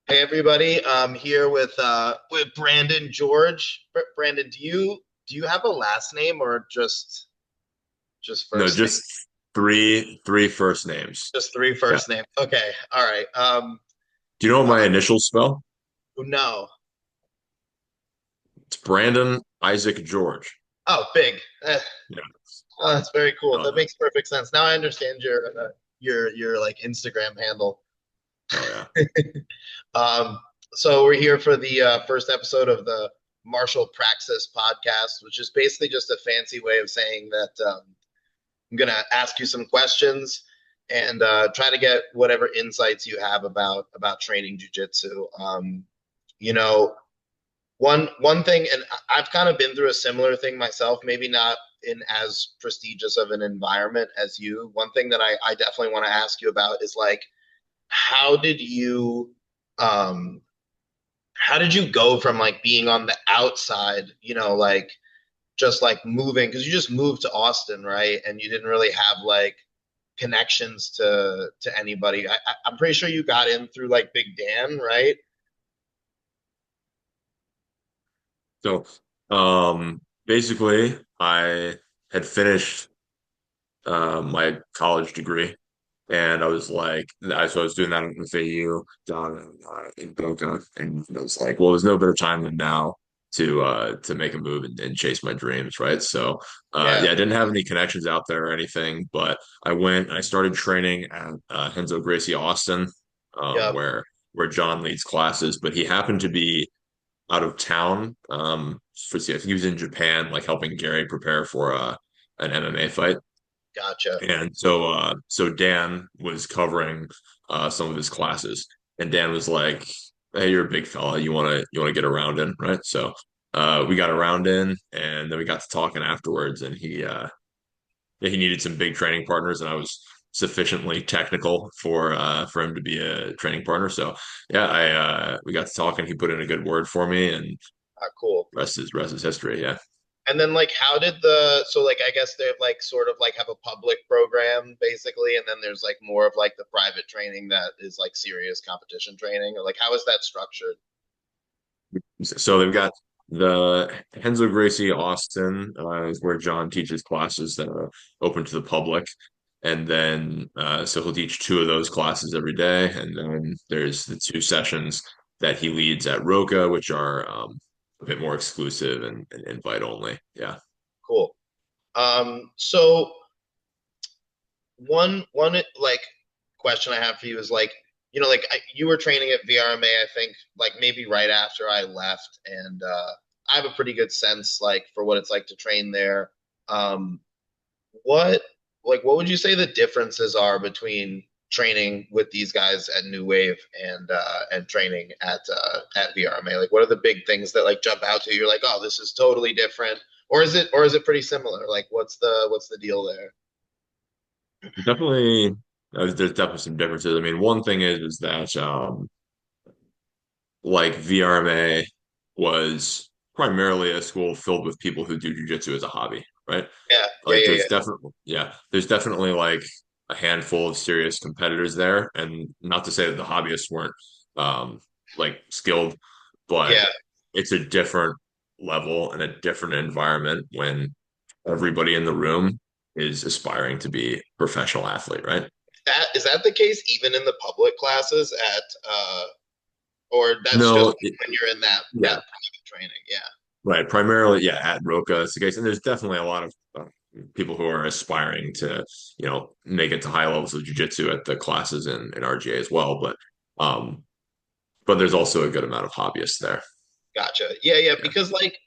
Hey everybody, I'm here with Brandon George. Brandon, do you have a last name or just No, first name? just three first names. Just three Yeah. first name. Okay, all right. Do you know what my Uh, initials spell? no. It's Brandon Isaac George. Oh, big. Yeah. Oh, that's very cool. Oh That yeah. makes perfect sense. Now I understand your like Instagram handle. Oh yeah. Um, so we're here for the first episode of the Martial Praxis Podcast, which is basically just a fancy way of saying that I'm going to ask you some questions and try to get whatever insights you have about training jujitsu. You know, one thing, and I've kind of been through a similar thing myself, maybe not in as prestigious of an environment as you. One thing that I definitely want to ask you about is like, how did you um, how did you go from like being on the outside, like just like moving because you just moved to Austin, right? And you didn't really have like connections to anybody. I'm pretty sure you got in through like Big Dan, right? So, basically, I had finished my college degree, and I was like, so I was doing that with AU down in Boca, and I was like, well, there's no better time than now to make a move and chase my dreams, right? So, Yeah. yeah, I didn't have any connections out there or anything, but I went and I started training at Henzo Gracie Austin, Yep. where John leads classes, but he happened to be out of town. I think he was in Japan, like helping Gary prepare for an MMA fight. Gotcha. And so Dan was covering some of his classes, and Dan was like, "Hey, you're a big fella. You want to get around in, right?" So we got around in, and then we got to talking afterwards, and he needed some big training partners, and I was sufficiently technical for him to be a training partner. So yeah, I we got to talking. He put in a good word for me, and Cool. rest is history. Yeah. And then like how did the so like I guess they like sort of like have a public program basically, and then there's like more of like the private training that is like serious competition training, or like how is that structured? So they've got the Henzo Gracie Austin is where John teaches classes that are open to the public. And then so he'll teach two of those classes every day. And then there's the two sessions that he leads at Roca, which are a bit more exclusive and invite only. Yeah. Cool. So one like question I have for you is like, you were training at VRMA, I think, like maybe right after I left, and I have a pretty good sense like for what it's like to train there. Um, what what would you say the differences are between training with these guys at New Wave and training at VRMA? Like, what are the big things that like jump out to you? You're like, oh, this is totally different, or is it pretty similar? Like, what's the deal there? Definitely, there's definitely some differences. I mean, one thing is that like VRMA was primarily a school filled with people who do jujitsu as a hobby, right? Yeah, yeah, Like yeah, yeah. there's definitely like a handful of serious competitors there, and not to say that the hobbyists weren't um like skilled, but Yeah, it's a different level and a different environment when everybody in the room is aspiring to be a professional athlete, right? that is that the case even in the public classes at or that's just No, when you're in that yeah, private training? Yeah, right. Primarily, yeah, at Roca, it's the case, and there's definitely a lot of people who are aspiring to, make it to high levels of jiu-jitsu at the classes in RGA as well. Um, but there's also a good amount of hobbyists there. gotcha. Yeah, yeah. Yeah. Because like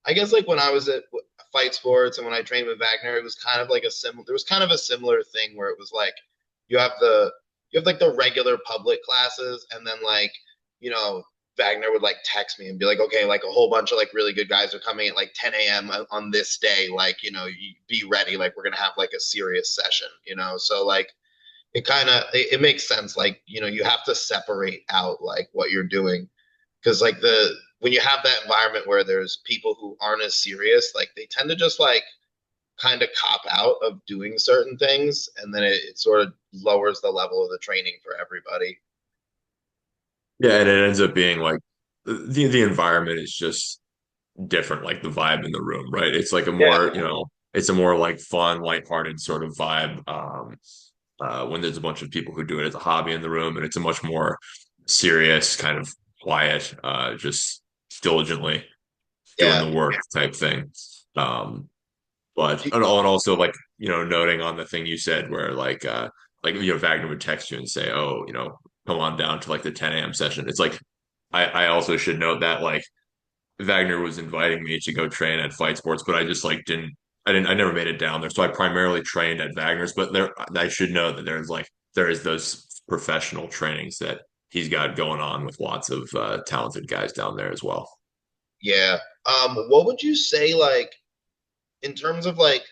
I guess like when I was at Fight Sports and when I trained with Wagner, it was kind of like a similar. There was kind of a similar thing where it was like you have the you have like the regular public classes, and then like you know Wagner would like text me and be like, okay, like a whole bunch of like really good guys are coming at like 10 a.m. on this day. Like you be ready. Like we're gonna have like a serious session. So like it makes sense. Like you have to separate out like what you're doing because like the when you have that environment where there's people who aren't as serious, like they tend to just like kind of cop out of doing certain things, and then it sort of lowers the level of the training for everybody. Yeah, and it ends up being like the environment is just different, like the vibe in the room, right? It's like a Yeah, more, it's a more like fun, lighthearted sort of vibe. When there's a bunch of people who do it as a hobby in the room, and it's a much more serious, kind of quiet, just diligently doing yeah. the work type thing. Um, but Do- and also like noting on the thing you said where like Wagner would text you and say, oh, come on down to like the 10 a.m. session. It's like I also should note that like Wagner was inviting me to go train at Fight Sports, but I just like I never made it down there. So I primarily trained at Wagner's, but I should know that there is those professional trainings that he's got going on with lots of talented guys down there as well. yeah. What would you say, like, in terms of like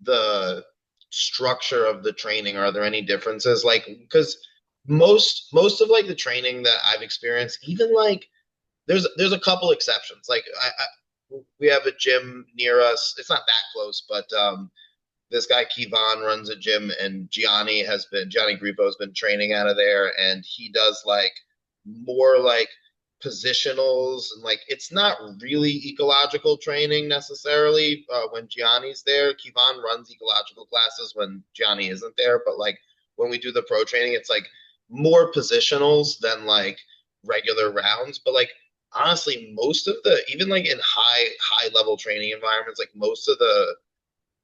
the structure of the training? Are there any differences? Like, because most of like the training that I've experienced, even like there's a couple exceptions. Like we have a gym near us. It's not that close, but this guy Kevon runs a gym, and Gianni Grippo has been training out of there, and he does like more like positionals, and like it's not really ecological training necessarily when Gianni's there. Kevon runs ecological classes when Gianni isn't there, but like when we do the pro training, it's like more positionals than like regular rounds. But like honestly, most of the, even like in high level training environments, like most of the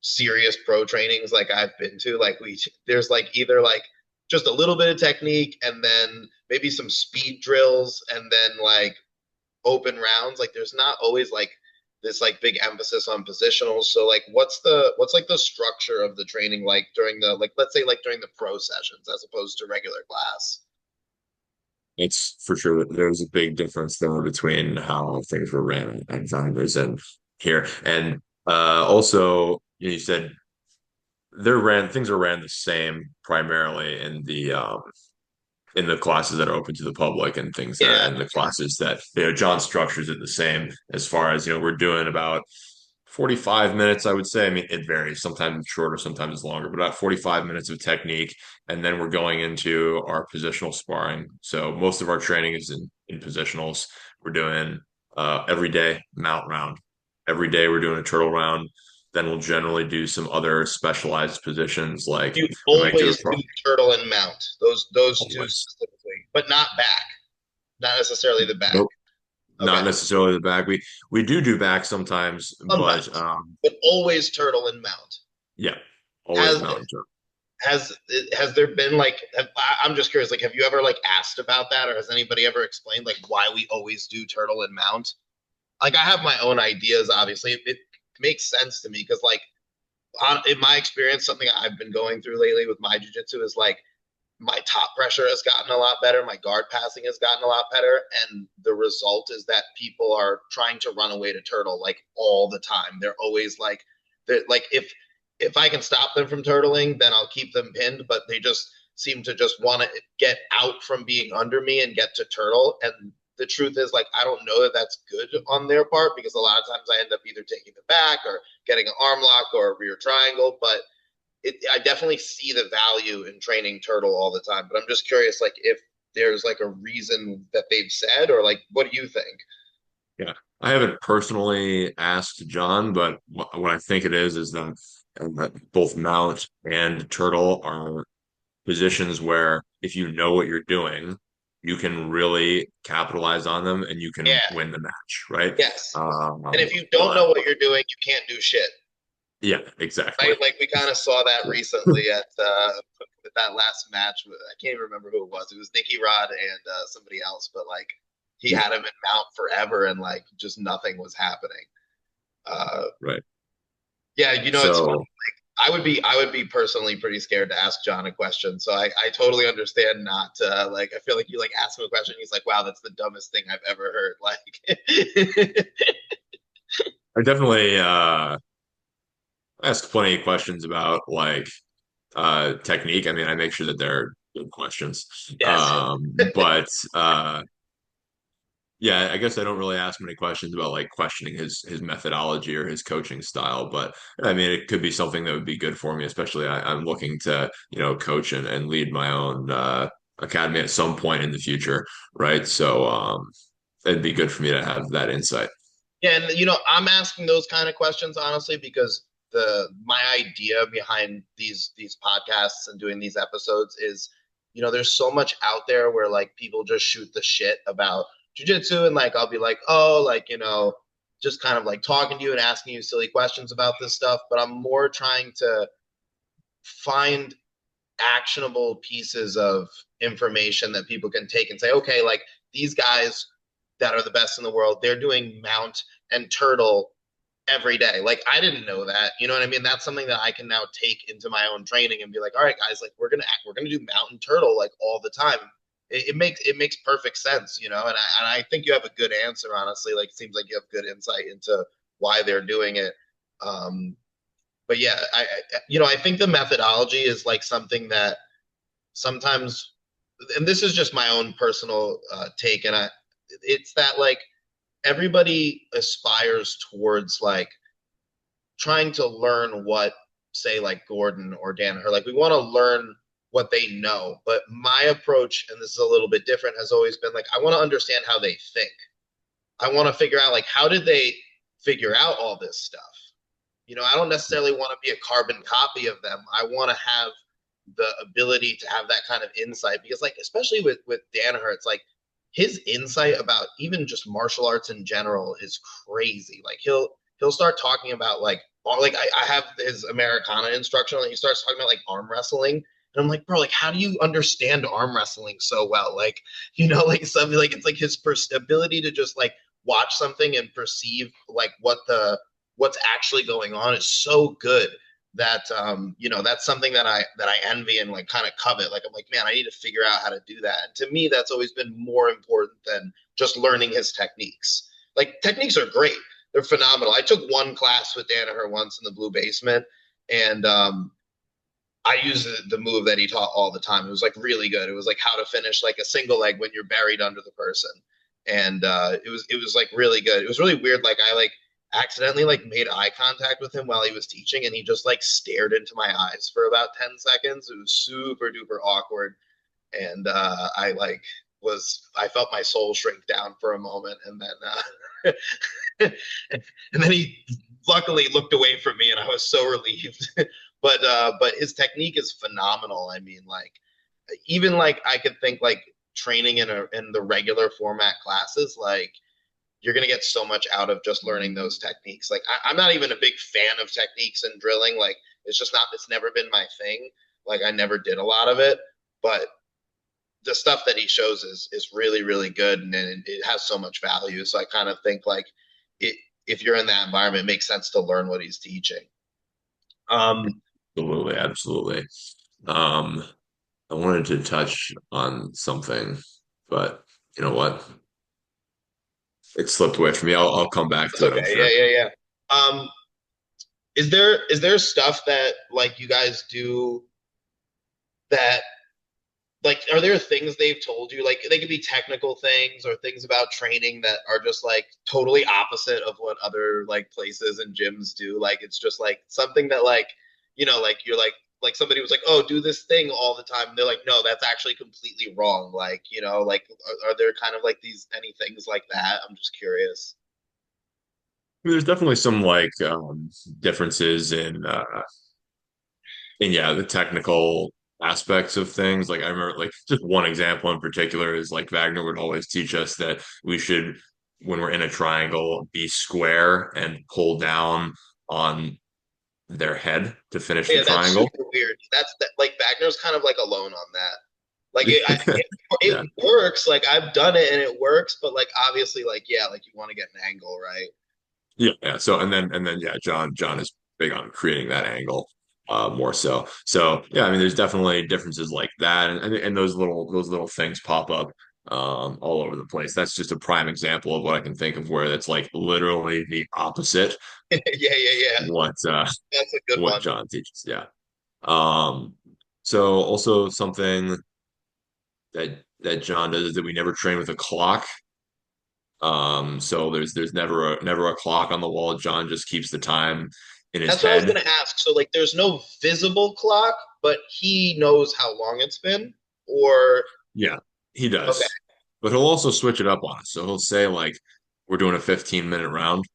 serious pro trainings like I've been to, like there's like either like just a little bit of technique and then maybe some speed drills and then like open rounds. Like there's not always like this like big emphasis on positionals. So like what's like the structure of the training like during the, like let's say like during the pro sessions as opposed to regular class? It's for sure that there's a big difference though between how things were ran at Founders and here. And also, you said things are ran the same primarily in the classes that are open to the public and things that are Yeah. in the classes that John structures it the same as far as we're doing about 45 minutes, I would say. I mean, it varies. Sometimes it's shorter, sometimes it's longer, but about 45 minutes of technique. And then we're going into our positional sparring. So most of our training is in positionals. We're doing every day mount round. Every day we're doing a turtle round. Then we'll generally do some other specialized positions like You we might do a always do turtle and mount, those two always. specifically, but not back, not necessarily the back. Nope. Okay. Not necessarily the back. We do back sometimes, but Sometimes, but always turtle and mount. yeah, always Has mountain turtle. has has there been like I'm just curious, like have you ever like asked about that, or has anybody ever explained like why we always do turtle and mount? Like I have my own ideas, obviously. It makes sense to me because like in my experience, something I've been going through lately with my jiu-jitsu is like my top pressure has gotten a lot better, my guard passing has gotten a lot better, and the result is that people are trying to run away to turtle like all the time. They're always like, they're like, if I can stop them from turtling, then I'll keep them pinned, but they just seem to just want to get out from being under me and get to turtle. And the truth is, like, I don't know that that's good on their part because a lot of times I end up either taking the back or getting an arm lock or a rear triangle. But I definitely see the value in training turtle all the time. But I'm just curious, like, if there's like a reason that they've said, or like, what do you think? Yeah, I haven't personally asked John, but what I think it is that both mount and turtle are positions where if you know what you're doing, you can really capitalize on them and you can Yeah, win the match, right? yes. And Um, if you don't but know what you're doing, you can't do shit. yeah, exactly. Right? Like we kind of saw that Yeah. recently at with that last match. I can't even remember who it was. It was Nicky Rod and somebody else, but like he Yeah, had him in mount forever, and like just nothing was happening. Uh, right. yeah, it's funny. So I would be personally pretty scared to ask John a question. So I totally understand not like I feel like you like ask him a question, he's like, wow, that's the dumbest thing I've ever heard. Like I definitely ask plenty of questions about like technique. I mean, I make sure that they're good questions. yes. But yeah, I guess I don't really ask many questions about like questioning his methodology or his coaching style. But I mean, it could be something that would be good for me, especially I'm looking to, coach and lead my own academy at some point in the future, right? So it'd be good for me to have that insight. Yeah, and I'm asking those kind of questions honestly because my idea behind these podcasts and doing these episodes is, there's so much out there where like people just shoot the shit about jujitsu, and like I'll be like, oh, like, just kind of like talking to you and asking you silly questions about this stuff, but I'm more trying to find actionable pieces of information that people can take and say, okay, like these guys that are the best in the world, they're doing mount and turtle every day. Like I didn't know that. You know what I mean? That's something that I can now take into my own training and be like, all right, guys, like we're gonna do mount and turtle like all the time. It makes perfect sense, and I think you have a good answer, honestly. Like it seems like you have good insight into why they're doing it. But yeah, I think the methodology is like something that sometimes, and this is just my own personal take, and it's that like everybody aspires towards like trying to learn what, say, like Gordon or Danaher, like we want to learn what they know. But my approach, and this is a little bit different, has always been like I want to understand how they think. I want to figure out like how did they figure out all this stuff. I don't necessarily want to be a carbon copy of them. I want to have the ability to have that kind of insight because, like, especially with Danaher, it's like his insight about even just martial arts in general is crazy. Like he'll start talking about like I have his Americana instructional, and he starts talking about like arm wrestling. And I'm like, bro, like, how do you understand arm wrestling so well? Like, like something like it's like his ability to just like watch something and perceive like what's actually going on is so good that that's something that I envy and like kind of covet. Like I'm like, man, I need to figure out how to do that. And to me, that's always been more important than just learning his techniques. Like techniques are great. They're phenomenal. I took one class with Danaher once in the blue basement, and I used the move that he taught all the time. It was like really good. It was like how to finish like a single leg when you're buried under the person. And it was like really good. It was really weird. Like I like accidentally like made eye contact with him while he was teaching, and he just like stared into my eyes for about 10 seconds. It was super duper awkward. And I felt my soul shrink down for a moment, and then and then he luckily looked away from me, and I was so relieved. But his technique is phenomenal. I mean, like even like I could think like training in the regular format classes, like you're going to get so much out of just learning those techniques. Like I'm not even a big fan of techniques and drilling. Like it's never been my thing. Like I never did a lot of it, but the stuff that he shows is really, really good, and it has so much value. So I kind of think like if you're in that environment, it makes sense to learn what he's teaching. Um, Absolutely, absolutely. Um, I wanted to touch on something, but you know what? It slipped away from me. I'll come back that's to it, I'm okay. Yeah, sure. yeah, yeah. Is there stuff that like you guys do that like are there things they've told you, like they could be technical things or things about training that are just like totally opposite of what other like places and gyms do? Like it's just like something that like like you're like somebody was like, oh, do this thing all the time, and they're like, no, that's actually completely wrong. Like like are there kind of like these any things like that? I'm just curious. There's definitely some like differences in yeah, the technical aspects of things. Like I remember like just one example in particular is like Wagner would always teach us that we should, when we're in a triangle, be square and pull down on their head to finish the Yeah, that's triangle. super weird. That's that like Wagner's kind of like alone on that. Like it Yeah. works. Like I've done it and it works, but like obviously, like yeah, like you want to get an angle, right? Yeah, yeah. So and then yeah, John is big on creating that angle more so. So yeah, I mean there's definitely differences like that and those little things pop up all over the place. That's just a prime example of what I can think of where it's like literally the opposite Yeah, yeah, yeah. what That's a good what one. John teaches. Yeah. Um so also something that John does is that we never train with a clock. So there's never a clock on the wall. John just keeps the time in his That's what I was head. gonna ask. So like, there's no visible clock, but he knows how long it's been, or Yeah, he Okay. does. But he'll also switch it up on us. So he'll say like we're doing a 15-minute round,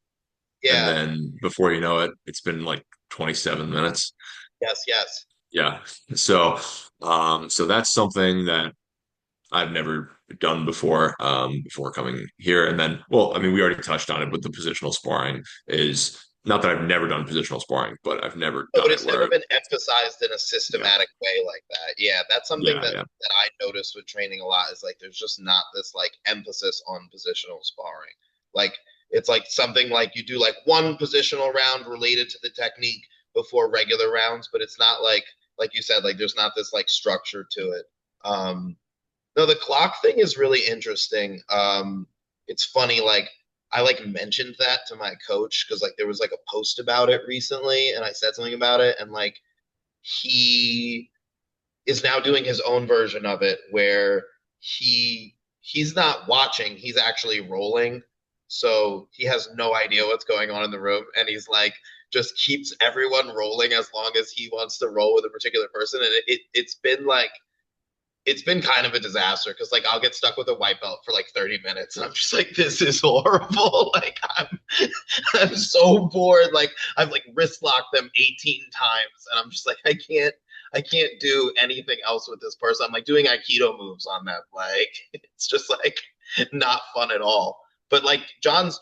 and Yeah. then before you know it, it's been like 27 minutes. Yes. Yes. Yeah. So so that's something that I've never done before coming here. And then, well, I mean, we already touched on it, but the positional sparring is not that I've never done positional sparring, but I've never No, but done it it's never where, been emphasized in a yeah, systematic way like that. Yeah, that's something yeah, that yeah. I noticed with training a lot is like there's just not this like emphasis on positional sparring. Like it's like something like you do like one positional round related to the technique before regular rounds, but it's not like you said, like there's not this like structure to it. Um no, the clock thing is really interesting. It's funny, like I like mentioned that to my coach because like there was like a post about it recently, and I said something about it, and like he is now doing his own version of it where he's not watching, he's actually rolling. So he has no idea what's going on in the room, and he's like just keeps everyone rolling as long as he wants to roll with a particular person, and it's been like it's been kind of a disaster because like I'll get stuck with a white belt for like 30 minutes and I'm just like this is horrible. Like I'm so bored. Like I've like wrist locked them 18 times and I'm just like I can't do anything else with this person. I'm like doing aikido moves on them. Like it's just like not fun at all. But like John's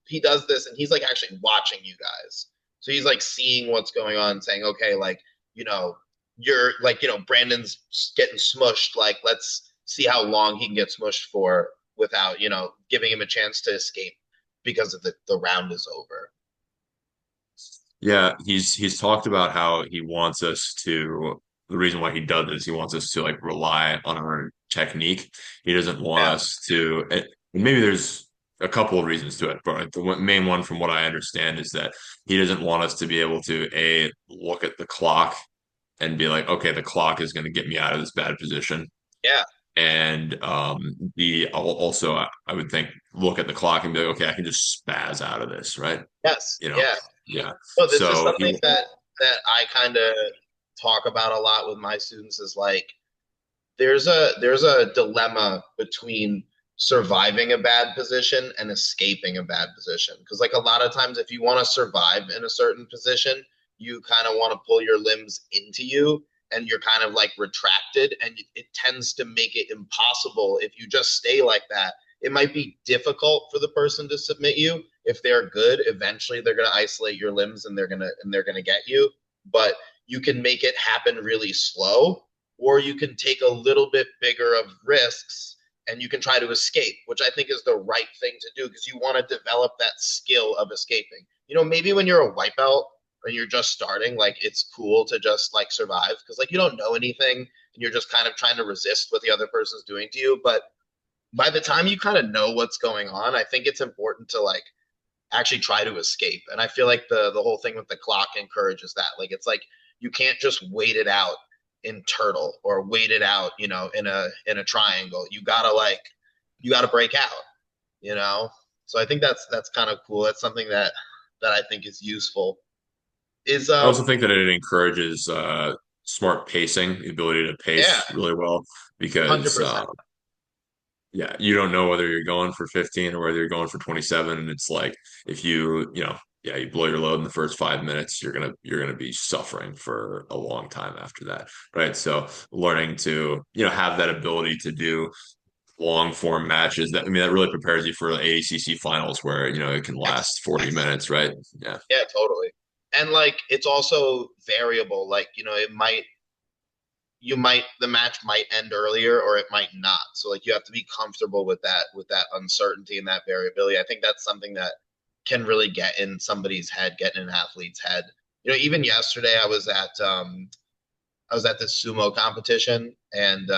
he does this and he's like actually watching you guys. So he's like seeing what's going on and saying okay like you know you're like, Brandon's getting smushed. Like, let's see how long he can get smushed for without, giving him a chance to escape because of the round is over. Yeah, he's talked about how he wants us to, the reason why he does this, he wants us to like rely on our technique. He doesn't want Yeah. us to, and maybe there's a couple of reasons to it, but like main one from what I understand is that he doesn't want us to be able to look at the clock and be like, okay, the clock is going to get me out of this bad position. Yeah. And the also I would think look at the clock and be like, okay, I can just spaz out of this, right? Yes. You know, Yeah. yeah. So this is So something he that I kind of talk about a lot with my students is like there's a dilemma between surviving a bad position and escaping a bad position because like a lot of times if you want to survive in a certain position you kind of want to pull your limbs into you and you're kind of like retracted and it tends to make it impossible if you just stay like that. It might be difficult for the person to submit you. If they're good, eventually they're going to isolate your limbs and they're going to get you, but you can make it happen really slow or you can take a little bit bigger of risks and you can try to escape, which I think is the right thing to do because you want to develop that skill of escaping. Maybe when you're a white belt and you're just starting, like it's cool to just like survive because like you don't know anything and you're just kind of trying to resist what the other person's doing to you. But by the time you kind of know what's going on, I think it's important to like actually try to escape. And I feel like the whole thing with the clock encourages that. Like it's like you can't just wait it out in turtle or wait it out, in a triangle. You gotta break out, you know. So I think that's kind of cool. That's something that I think is useful. Is I also think that it encourages smart pacing, the ability to Yeah, pace really well, because 100%. yeah, you don't know whether you're going for 15 or whether you're going for 27, and it's like if yeah, you blow your load in the first 5 minutes, you're gonna be suffering for a long time after that, right? So learning to have that ability to do long form matches, that I mean that really prepares you for the ACC finals where it can Yes, last 40 yes. minutes, right? Yeah. Yeah, totally. And like it's also variable. Like, the match might end earlier or it might not. So like you have to be comfortable with that uncertainty and that variability. I think that's something that can really get in somebody's head, get in an athlete's head. Even yesterday I was at this sumo competition and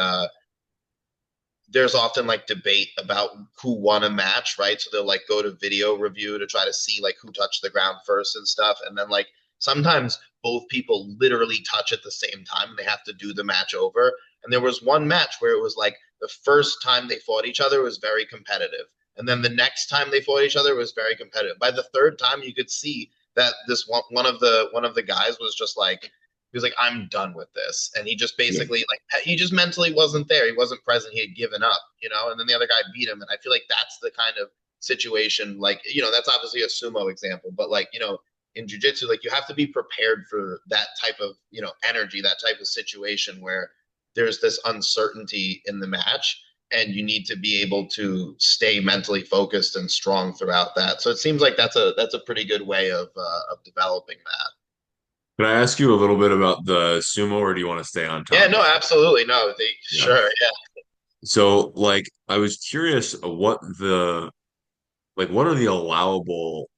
there's often like debate about who won a match, right? So they'll like go to video review to try to see like who touched the ground first and stuff. And then like sometimes both people literally touch at the same time and they have to do the match over. And there was one match where it was like the first time they fought each other was very competitive. And then the next time they fought each other was very competitive. By the third time you could see that this one of the guys was just like he was like, I'm done with this. And he just Yeah. basically like he just mentally wasn't there. He wasn't present. He had given up, and then the other guy beat him. And I feel like that's the kind of situation, like, that's obviously a sumo example, but like, in jujitsu, like you have to be prepared for that type of, energy, that type of situation where there's this uncertainty in the match and you need to be able to stay mentally focused and strong throughout that. So it seems like that's a pretty good way of developing that. Can I ask you a little bit about the sumo, or do you want to stay on Yeah, no, topic? absolutely. No, Yeah. sure. Yeah. So, like, I was curious what are the allowable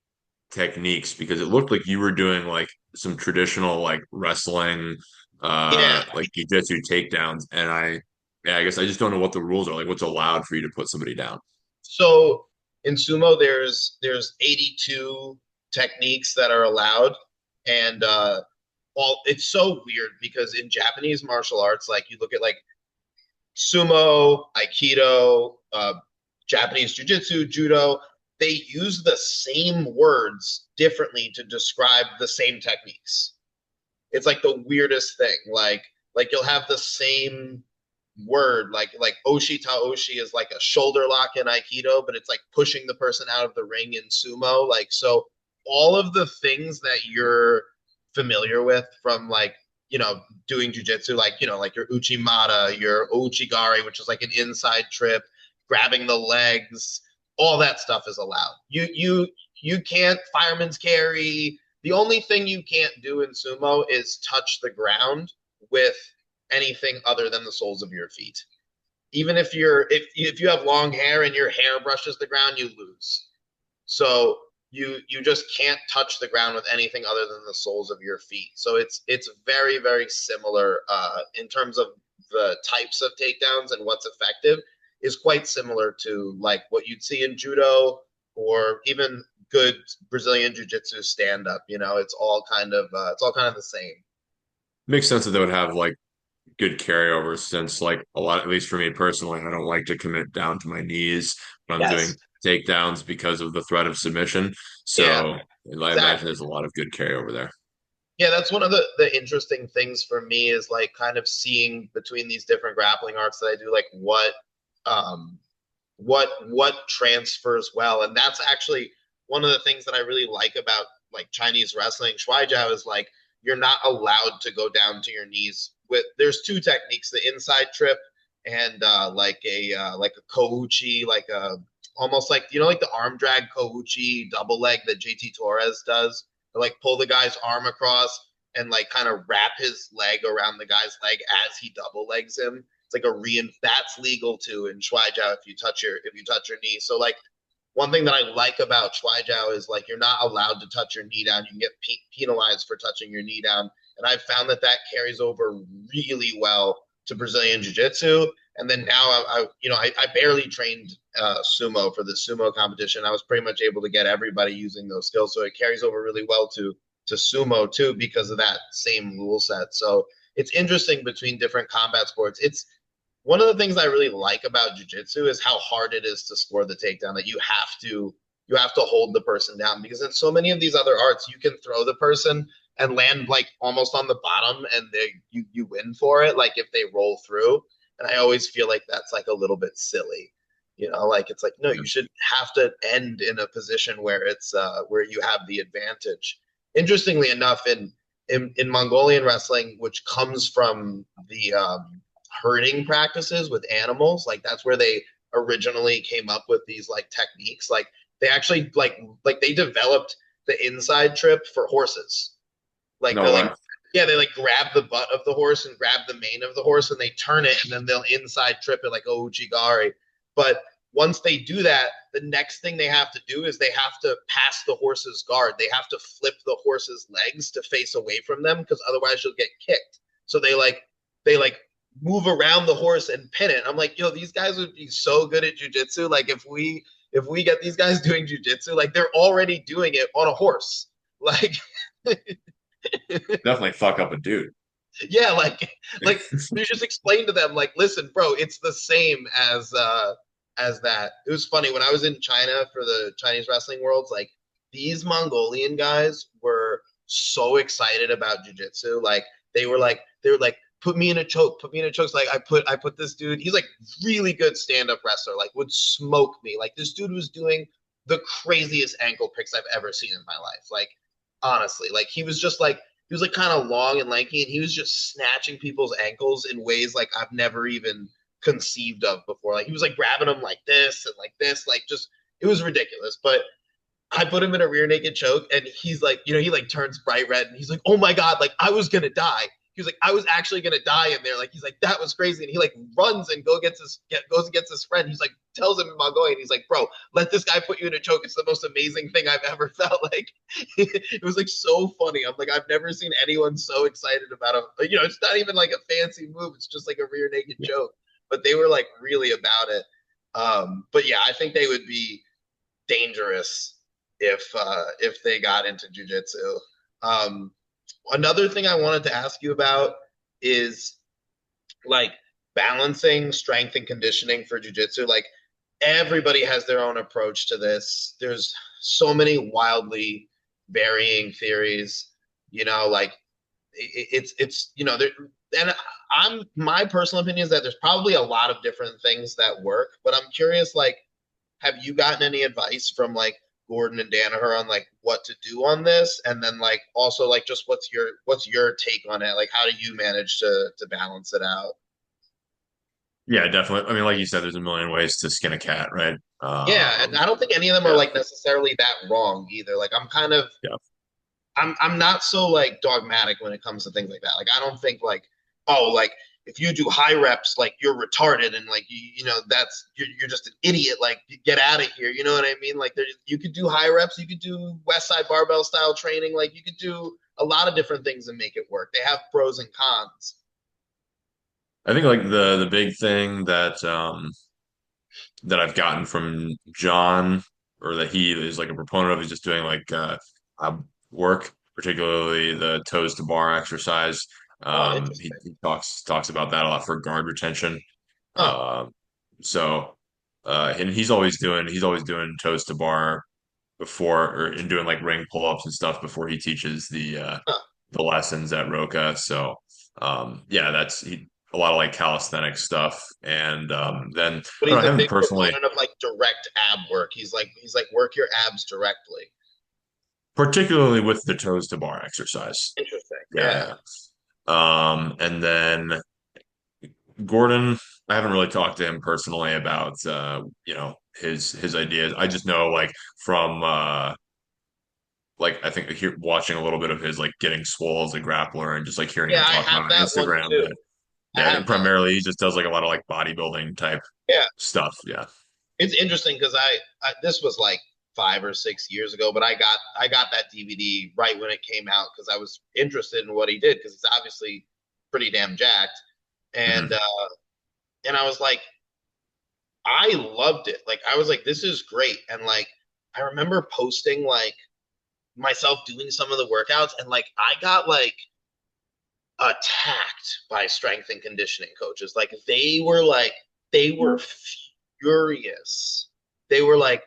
techniques, because it looked like you were doing like some traditional like wrestling, Yeah. like jiu-jitsu takedowns, and yeah, I guess I just don't know what the rules are, like what's allowed for you to put somebody down. So in sumo, there's 82 techniques that are allowed, and all it's so weird because in Japanese martial arts, like you look at like sumo, aikido, Japanese jiu-jitsu, judo, they use the same words differently to describe the same techniques. It's like the weirdest thing. Like you'll have the same word, like oshi taoshi is like a shoulder lock in aikido, but it's like pushing the person out of the ring in sumo. Like, so all of the things that you're familiar with from like, doing jujitsu, like, like your uchimata, your uchigari, which is like an inside trip, grabbing the legs, all that stuff is allowed. You can't fireman's carry. The only thing you can't do in sumo is touch the ground with anything other than the soles of your feet. Even if you have long hair and your hair brushes the ground, you lose. So you just can't touch the ground with anything other than the soles of your feet. So it's very very similar in terms of the types of takedowns and what's effective is quite similar to like what you'd see in judo or even good Brazilian jiu-jitsu stand up. It's all kind of the same. Makes sense that they would have like good carryovers, since like a lot, at least for me personally, I don't like to commit down to my knees when I'm doing Yes. takedowns because of the threat of submission. Yeah, So I imagine exactly. there's a lot of good carryover there. Yeah, that's one of the interesting things for me is like kind of seeing between these different grappling arts that I do, like um what transfers well. And that's actually one of the things that I really like about like Chinese wrestling. Shuai Jiao is like you're not allowed to go down to your knees with there's two techniques, the inside trip and like a kouchi, like a almost like like the arm drag kouchi double leg that JT Torres does, or like pull the guy's arm across and like kind of wrap his leg around the guy's leg as he double legs him. It's like that's legal too in Shuai Jiao if you touch your knee. So like one thing that I like about Shuai Jiao is like you're not allowed to touch your knee down. You can get penalized for touching your knee down, and I've found that carries over really well to Brazilian Jiu Jitsu. And then now I barely trained sumo for the sumo competition. I was pretty much able to get everybody using those skills, so it carries over really well to sumo too because of that same rule set. So it's interesting between different combat sports. It's one of the things I really like about jujitsu is how hard it is to score the takedown. That you have to hold the person down because in so many of these other arts, you can throw the person and land like almost on the bottom, and you win for it. Like if they roll through, and I always feel like that's like a little bit silly. Like it's like no, Yeah. you should have to end in a position where it's where you have the advantage. Interestingly enough, in Mongolian wrestling, which comes from the herding practices with animals. Like that's where they originally came up with these like techniques. Like they actually like they developed the inside trip for horses. Like No they're way. like yeah, they like grab the butt of the horse and grab the mane of the horse and they turn it and then they'll inside trip it like Ojigari. But once they do that, the next thing they have to do is they have to pass the horse's guard. They have to flip the horse's legs to face away from them because otherwise you'll get kicked. So they like move around the horse and pin it. I'm like, these guys would be so good at jujitsu. Like if we get these guys doing jujitsu, like they're already doing it on a horse. Like Definitely fuck up a dude. yeah, like you just explain to them, like, listen, bro, it's the same as that. It was funny when I was in China for the Chinese wrestling worlds, like these Mongolian guys were so excited about jujitsu. Like they were like, put me in a choke, put me in a choke. So like I put this dude, he's like really good stand-up wrestler, like would smoke me. Like this dude was doing the craziest ankle picks I've ever seen in my life. Like honestly, like he was like kind of long and lanky, and he was just snatching people's ankles in ways like I've never even conceived of before. Like he was like grabbing them like this, like just it was ridiculous. But I put him in a rear naked choke, and he's like, he like turns bright red, and he's like, "Oh my god, like I was gonna die." He was like, "I was actually gonna die in there." Like he's like, "That was crazy," and he like runs and goes against his friend. He's like, tells him about going. He's like, "Bro, let this guy put you in a choke. It's the most amazing thing I've ever felt." Like it was like so funny. I'm like, I've never seen anyone so excited about a. It's not even like a fancy move. It's just like a rear naked choke. But they were like really about it. But yeah, I think they would be dangerous if they got into jujitsu. Um, Another thing I wanted to ask you about is like balancing strength and conditioning for jujitsu. Like everybody has their own approach to this. There's so many wildly varying theories. Like it's there. And my personal opinion is that there's probably a lot of different things that work. But I'm curious, like, have you gotten any advice from like Gordon and Danaher on like what to do on this? And then like also like just what's your take on it? Like how do you manage to balance it out? Yeah, definitely. I mean, like you said, there's a million ways to skin a cat, right? Yeah, and I don't think any of them are Yeah, like necessarily that wrong either. Like yeah. I'm not so like dogmatic when it comes to things like that. Like I don't think like, oh, like if you do high reps, like you're retarded and like that's you're just an idiot. Like get out of here. You know what I mean? Like you could do high reps, you could do West Side barbell style training. Like you could do a lot of different things and make it work. They have pros and cons. I think like the big thing that I've gotten from John, or that he is like a proponent of, is just doing like work, particularly the toes to bar exercise. Oh, He talks about that a lot for guard retention. huh, Uh, so and he's always doing toes to bar before, or and doing like ring pull ups and stuff before he teaches huh. the lessons at Roca. So yeah, a lot of like calisthenic stuff. And then But I don't he's know, a I haven't big personally, proponent of like direct ab work. He's like work your abs directly. particularly with the toes to bar exercise. Interesting. Yeah. Yeah, yeah. And then Gordon, I haven't really talked to him personally about his ideas. I just know like from like I think watching a little bit of his like getting swole as a grappler, and just like hearing Yeah, him I talk have about on that one Instagram too. that I yeah, have that. primarily he just does like a lot of like bodybuilding type Yeah. stuff. Yeah. It's interesting because this was like 5 or 6 years ago, but I got that DVD right when it came out because I was interested in what he did because he's obviously pretty damn jacked, and Hmm. uh, and I was like, I loved it. Like I was like, this is great, and like I remember posting like myself doing some of the workouts, and like I got like attacked by strength and conditioning coaches. They were furious. They were like,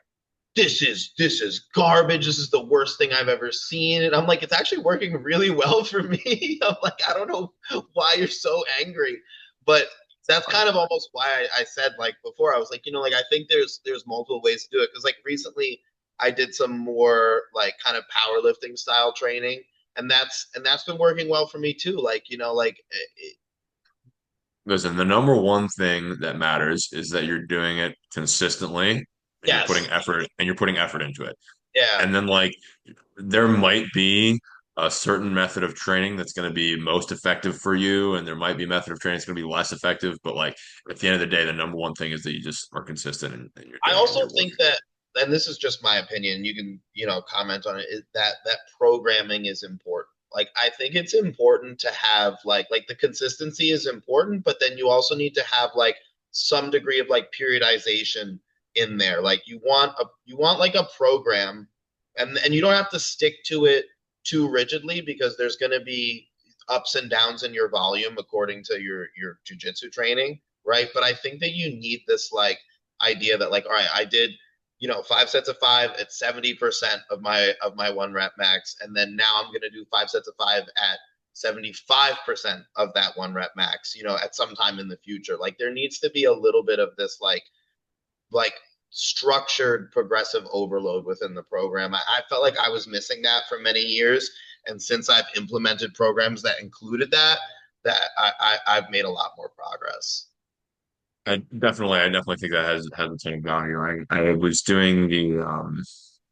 this is garbage. This is the worst thing I've ever seen. And I'm like, it's actually working really well for me. I'm like, I don't know why you're so angry. But that's kind of almost why I said like before, I was like, like I think there's multiple ways to do it. Cause like recently I did some more like kind of powerlifting style training. And that's been working well for me too. Like, like Listen, the number one thing that matters is that you're doing it consistently, and yes. you're putting effort into it. Yeah. And then like there might be a certain method of training that's going to be most effective for you, and there might be a method of training that's going to be less effective. But like at the end of the day, the number one thing is that you just are consistent, and you're I doing it and also you're think working. that, and this is just my opinion, you can, comment on it, is that programming is important. Like I think it's important to have like the consistency is important, but then you also need to have like some degree of like periodization in there. Like you want like a program, and you don't have to stick to it too rigidly because there's going to be ups and downs in your volume according to your jujitsu training, right? But I think that you need this like idea that like, all right, I did, 5 sets of 5 at 70% of my one rep max, and then now I'm gonna do 5 sets of 5 at 75% of that one rep max, at some time in the future. Like there needs to be a little bit of this like structured progressive overload within the program. I felt like I was missing that for many years. And since I've implemented programs that included I've made a lot more progress. I definitely think that has a ton of value. I was doing the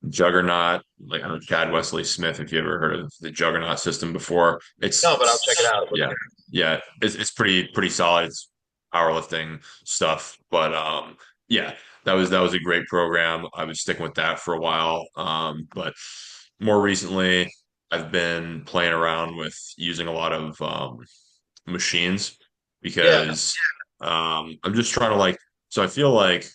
Juggernaut, like I don't know, Chad Wesley Smith, if you ever heard of the Juggernaut system before. No, but I'll check it out. Yeah, yeah, it's pretty solid. It's powerlifting stuff, but yeah, that was a great program. I was sticking with that for a while. But more recently, I've been playing around with using a lot of machines Yeah, because I'm just trying to like. So I feel like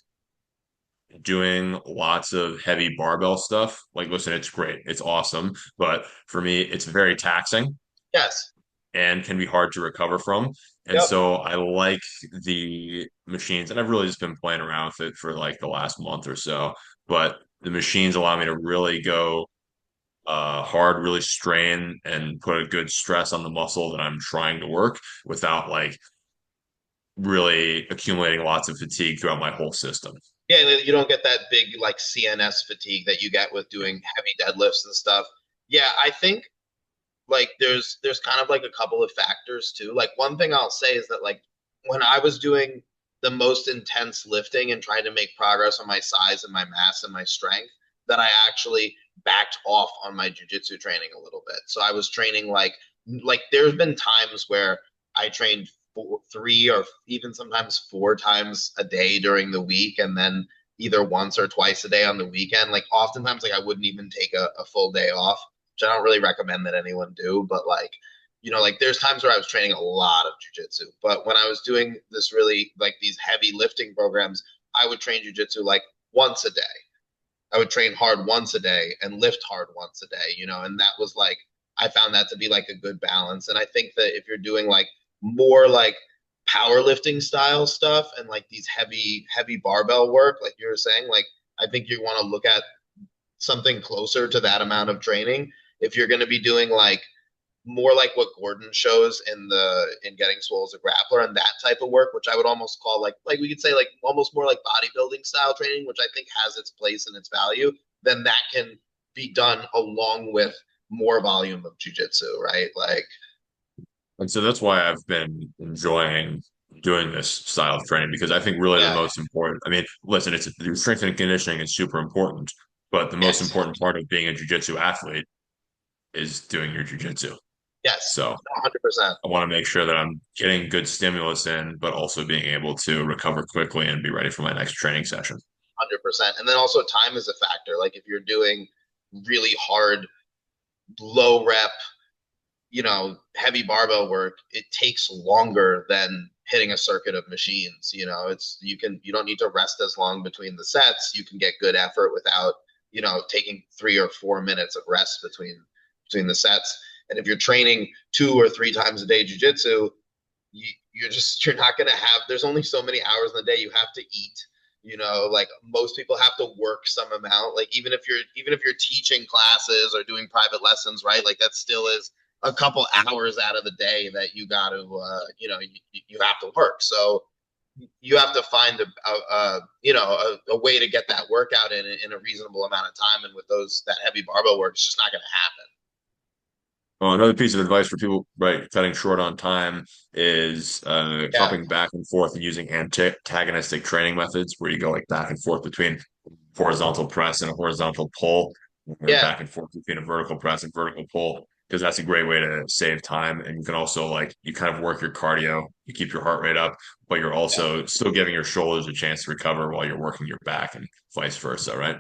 doing lots of heavy barbell stuff. Like, listen, it's great, it's awesome, but for me, it's very taxing yes. and can be hard to recover from. And Yep. so I like the machines, and I've really just been playing around with it for like the last month or so. But the machines allow me to really go hard, really strain and put a good stress on the muscle that I'm trying to work without like really accumulating lots of fatigue throughout my whole system. Yeah, you don't get that big like CNS fatigue that you get with doing heavy deadlifts and stuff. Yeah, I think like there's kind of like a couple of factors too. Like one thing I'll say is that like when I was doing the most intense lifting and trying to make progress on my size and my mass and my strength, that I actually backed off on my jujitsu training a little bit. So I was training like there's been times where I trained three or even sometimes four times a day during the week, and then either once or twice a day on the weekend. Like oftentimes, like I wouldn't even take a full day off, which I don't really recommend that anyone do. But like, like there's times where I was training a lot of jujitsu. But when I was doing this really like these heavy lifting programs, I would train jujitsu like once a day. I would train hard once a day and lift hard once a day, and that was like, I found that to be like a good balance. And I think that if you're doing like more like powerlifting style stuff and like these heavy barbell work, like you were saying, like I think you want to look at something closer to that amount of training. If you're going to be doing like more like what Gordon shows in Getting Swole as a Grappler and that type of work, which I would almost call like we could say like almost more like bodybuilding style training, which I think has its place and its value, then that can be done along with more volume of jujitsu, right? Like, And so that's why I've been enjoying doing this style of training because I think really the yeah, most important, I mean, listen, it's your strength and conditioning is super important, but the most yes, important part of being a jiu-jitsu athlete is doing your jiu-jitsu. yes, So 100%. I want to make sure that I'm getting good stimulus in, but also being able to recover quickly and be ready for my next training session. 100%. And then also time is a factor. Like if you're doing really hard, low rep, heavy barbell work, it takes longer than hitting a circuit of machines. You don't need to rest as long between the sets. You can get good effort without, taking 3 or 4 minutes of rest between the sets. And if you're training 2 or 3 times a day jujitsu, you're not gonna have. There's only so many hours in the day. You have to eat. Like most people have to work some amount. Like even if you're teaching classes or doing private lessons, right? Like that still is a couple hours out of the day that you got to, you have to work. So you have to find a way to get that workout in a reasonable amount of time. And with that heavy barbell work, it's just not going to happen. Well, another piece of advice for people, right, cutting short on time is Yeah. hopping back and forth and using antagonistic training methods where you go like back and forth between horizontal press and a horizontal pull, or Yeah. back and forth between a vertical press and vertical pull, because that's a great way to save time. And you can also like you kind of work your cardio, you keep your heart rate up, but you're Yeah. also still giving your shoulders a chance to recover while you're working your back and vice versa, right?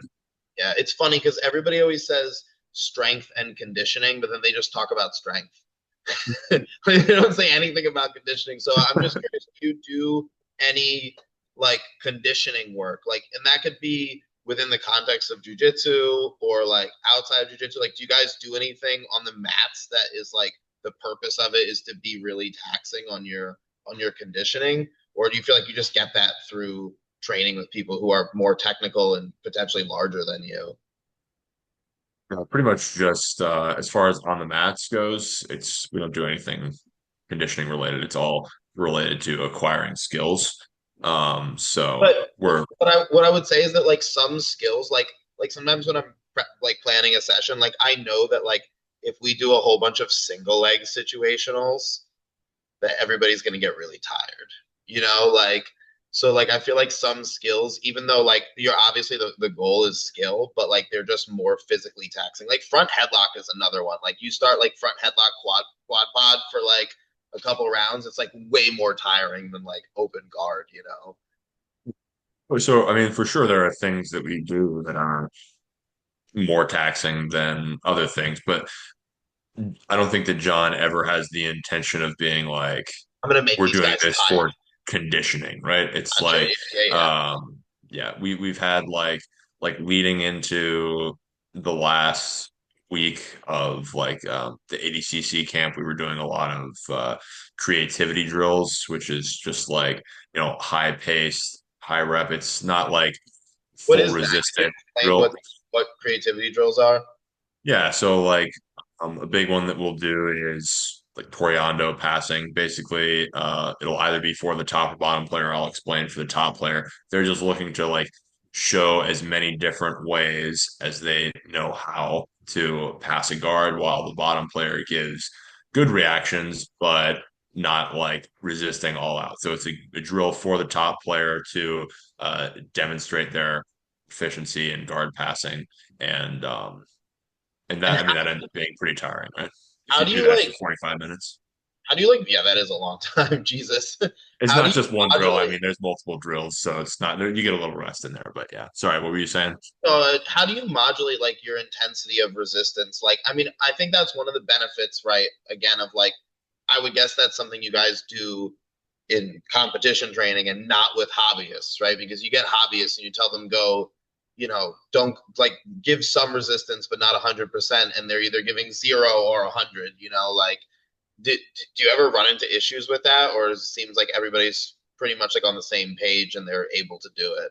Yeah. It's funny because everybody always says strength and conditioning, but then they just talk about strength. They don't say anything about conditioning. So I'm just curious if you do any like conditioning work, like, and that could be within the context of jujitsu or like outside of jujitsu. Like, do you guys do anything on the mats that is like the purpose of it is to be really taxing on your conditioning, or do you feel like you just get that through training with people who are more technical and potentially larger than you? Pretty much just as far as on the mats goes, we don't do anything conditioning related. It's all related to acquiring skills. So But we're what I would say is that like some skills, like sometimes when I'm like planning a session, like I know that like if we do a whole bunch of single leg situationals, that everybody's gonna get really tired. You know, like so like I feel like some skills, even though like you're obviously the goal is skill, but like they're just more physically taxing. Like front headlock is another one. Like you start like front headlock quad pod for like a couple rounds, it's like way more tiring than like open guard, you know. so I mean, for sure, there are things that we do that are more taxing than other things, but I don't think that John ever has the intention of being like, I'm gonna make we're these doing guys this tired. for conditioning, right? It's Gotcha. like, Yeah, yeah, yeah. yeah, we've had like leading into the last week of like the ADCC camp, we were doing a lot of creativity drills, which is just like, high paced, high rep. It's not like What full is that? Can you resistant explain drill. what creativity drills are? Yeah, so like a big one that we'll do is like Toriando passing. Basically, it'll either be for the top or bottom player. I'll explain for the top player. They're just looking to like show as many different ways as they know how to pass a guard, while the bottom player gives good reactions, but not like resisting all out. So it's a drill for the top player to demonstrate their efficiency in guard passing and And that, I mean, that ends up being pretty tiring, right? If how you do do you that for like 45 minutes. how do you like yeah, that is a long time. Jesus. It's How do not you just one drill. I modulate mean, there's multiple drills, so it's not, you get a little rest in there, but yeah. Sorry, what were you saying? how do you modulate like your intensity of resistance? Like, I mean, I think that's one of the benefits, right? Again, of like, I would guess that's something you guys do in competition training and not with hobbyists, right? Because you get hobbyists and you tell them go, don't like give some resistance, but not 100%, and they're either giving 0 or 100. Like, do you ever run into issues with that, or it seems like everybody's pretty much like on the same page and they're able to do it?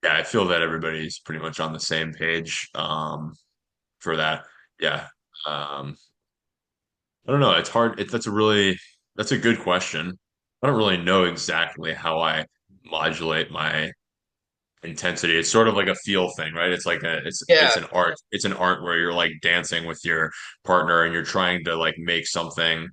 Yeah, I feel that everybody's pretty much on the same page for that. Yeah. Um, I don't know. It's hard. That's a good question. I don't really know exactly how I modulate my intensity. It's sort of like a feel thing, right? It's Yeah, an art. It's an art where you're like dancing with your partner and you're trying to like make this something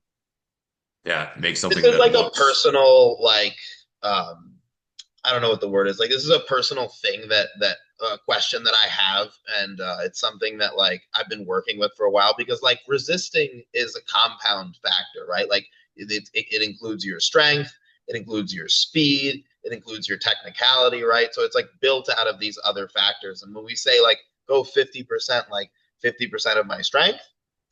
is that like a looks. personal like I don't know what the word is. Like this is a personal thing that question that I have, and it's something that like I've been working with for a while because like resisting is a compound factor, right? Like it includes your strength, it includes your speed, it includes your technicality, right? So it's like built out of these other factors. And when we say like go 50%, like 50% of my strength,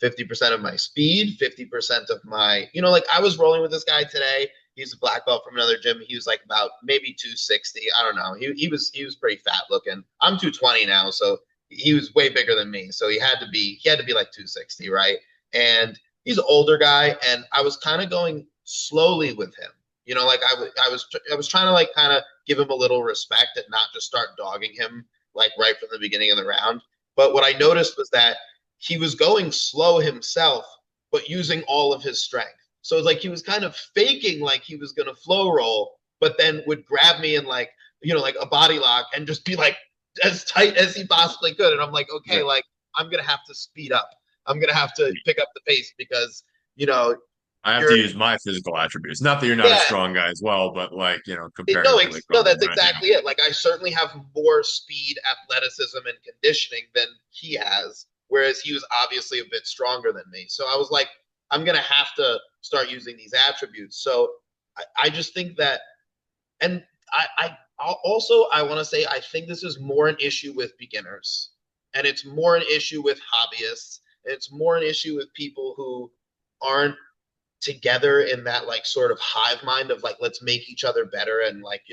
50% of my speed, 50% of my, like I was rolling with this guy today. He's a black belt from another gym. He was like about maybe 260. I don't know. He was pretty fat looking. I'm 220 now, so he was way bigger than me. So he had to be like 260, right? And he's an older guy, and I was kind of going slowly with him. Like I was trying to like kind of give him a little respect and not just start dogging him like right from the beginning of the round. But what I noticed was that he was going slow himself, but using all of his strength. So it's like he was kind of faking like he was going to flow roll, but then would grab me in like, like a body lock and just be like as tight as he possibly could. And I'm like, okay, Yeah. like I'm going to have to speed up. I'm going to have to pick up the pace because, you know, I have to you're, use my physical attributes. Not that you're not a yeah, strong guy as well, but like, no, comparatively, no, probably, that's right? Yeah. exactly it. Like I certainly have more speed, athleticism, and conditioning than he has, whereas he was obviously a bit stronger than me. So I was like, I'm gonna have to start using these attributes. So I just think that, and I want to say I think this is more an issue with beginners, and it's more an issue with hobbyists, and it's more an issue with people who aren't together in that like sort of hive mind of like let's make each other better, and like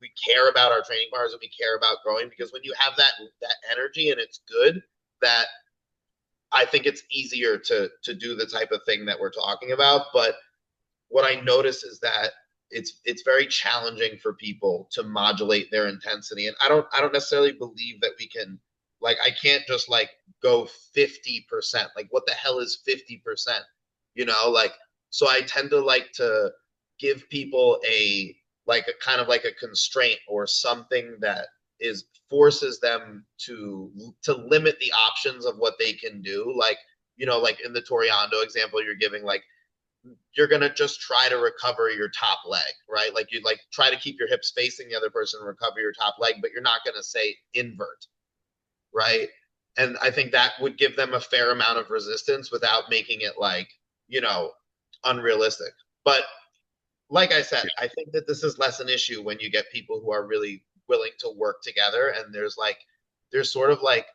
we care about our training partners and we care about growing, because when you have that energy and it's good, that I think it's easier to do the type of thing that we're talking about. But what I notice is that it's very challenging for people to modulate their intensity, and I don't necessarily believe that we can, like I can't just like go 50%. Like, what the hell is 50%? You know, like, so I tend to like to give people a like a kind of like a constraint or something that is forces them to limit the options of what they can do. Like, you know, like in the Toriando example you're giving, like you're gonna just try to recover your top leg, right? Like you like try to keep your hips facing the other person and recover your top leg, but you're not gonna say invert, right? And I think that would give them a fair amount of resistance without making it like, you know, unrealistic. But like I said, I think that this is less an issue when you get people who are really willing to work together and there's sort of like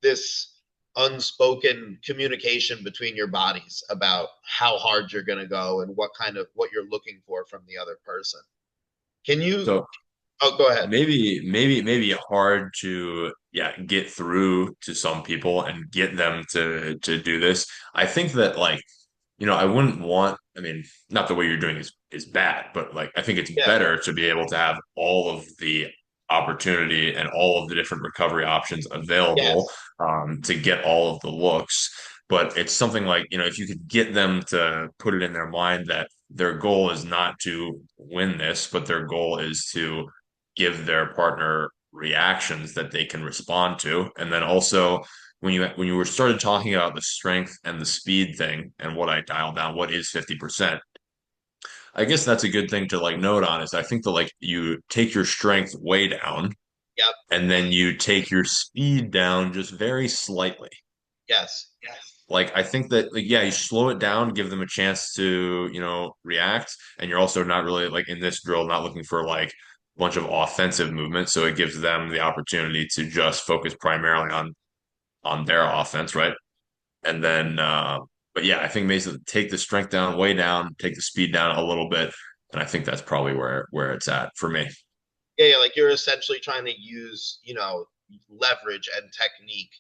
this unspoken communication between your bodies about how hard you're going to go and what you're looking for from the other person. Can you So Oh, go ahead. maybe hard to get through to some people and get them to do this. I think that like I wouldn't want, I mean, not the way you're doing is bad, but like I think it's Yeah. better to be able to have all of the opportunity and all of the different recovery options available Yes. to get all of the looks. But it's something like, if you could get them to put it in their mind that their goal is not to win this, but their goal is to give their partner reactions that they can respond to. And then also when you were started talking about the strength and the speed thing and what I dialed down, what is 50%? I guess that's a good thing to like note on is I think that like you take your strength way down Yep. and then you take your speed down just very slightly. Yes. Like I think that like you slow it down, give them a chance to, react, and you're also not really like in this drill not looking for like a bunch of offensive movement, so it gives them the opportunity to just focus primarily on their offense, right? And then, but yeah, I think basically take the strength down way down, take the speed down a little bit, and I think that's probably where it's at for me. Yeah, like you're essentially trying to use, you know, leverage and technique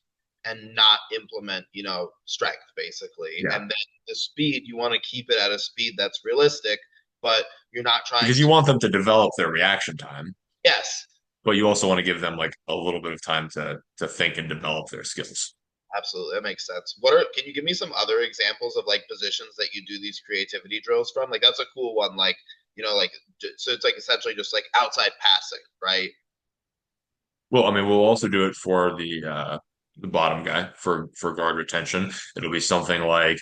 and not implement, you know, strength basically. Yeah, And then the speed, you want to keep it at a speed that's realistic, but you're not trying because you to. want them to develop their reaction time, Yes, but you also want to give them like a little bit of time to think and develop their skills. absolutely. That makes sense. Can you give me some other examples of like positions that you do these creativity drills from? Like that's a cool one. Like, you know, like, so it's like essentially just like outside passing, right? Well, I mean, we'll also do it for the bottom guy for guard retention. It'll be something like,